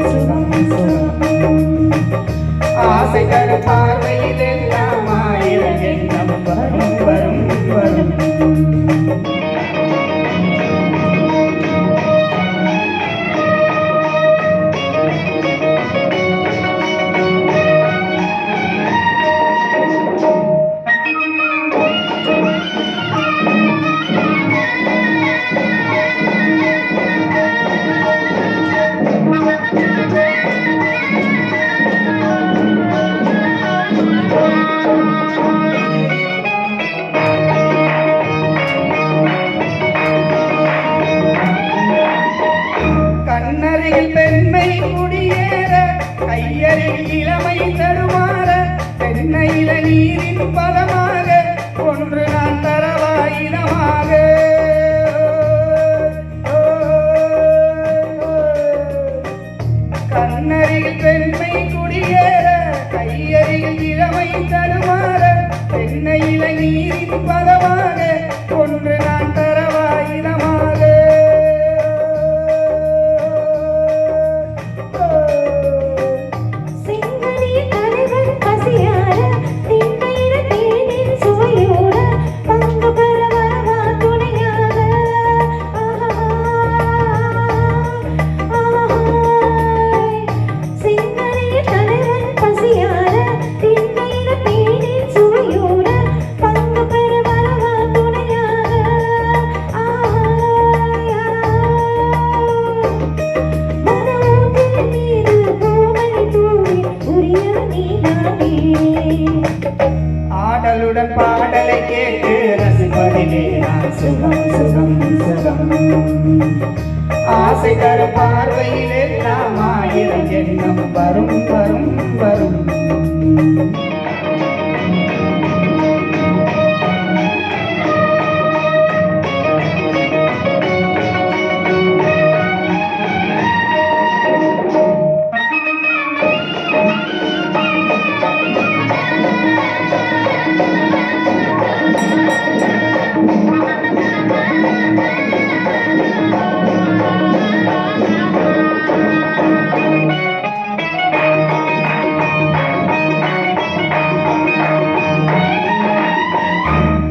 சுகம் சுகம் ஆசை தரும் பார்வையில் எல்லாம் ஆயிரம் எண்ணம் வரும் வரும் வரும் கண்ணருகில் பெண்மை குடியேற கையருகில் இளமை தருமாற தென்னையில நீரின் பதமாக ஒன்று நான் தரவாயினமாக கண்ணருகில் பெண்மை குடியேற கையருகில் இளமை தருமாற தென்னையில நீரின் பதமாக ஒன்று நான் தரவாயினமாக ஆடலுடன் பாடலை கேட்டு ரசிப்பதிலே நான் சுகம் சுகம் சுகம் ஆசை தரும் பார்வையில் எல்லாம் ஆயிரம் எண்ணம் வரும் வரும் வரும்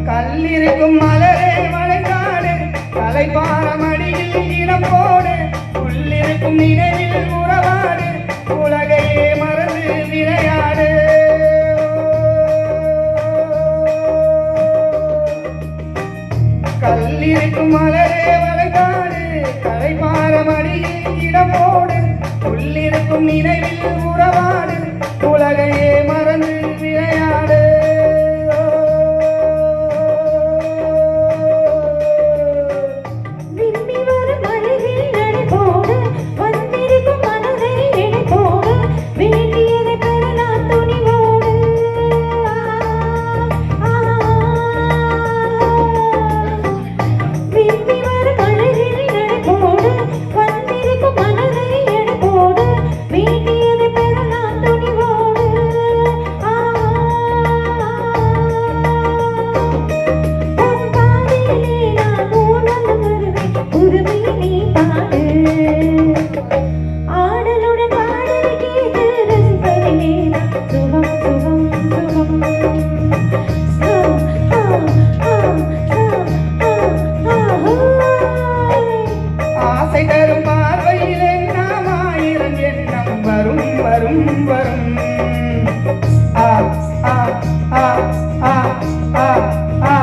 கல்லிருக்கும் மலரே மழைக்காடு கலைப்பாரமடியில் இடம் போடு உள்ளிருக்கும் நினைவில் உறவாடு உலகையே மறந்து விளையாடு கல்லிருக்கும் மலரே மழைக்காடு கலைப்பாரமடியில் இடம் போடு உள்ளிருக்கும் நினைவில் உறவாடு உலகையே மறந்து விளையாடு ஆசை தரும் பார்வையில் எண்ணம் ஆயிரம் எண்ணம் வரும் வரும் வரும் ஆ ஆ ஆ ஆ ஆ ஆ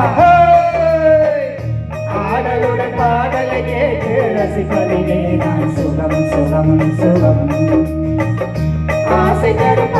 ஆடலுடன் பாடலை கேட்டு ரசிப்பதிலே நான் சுகம் சுகம் சுகம் ஆசை தரும்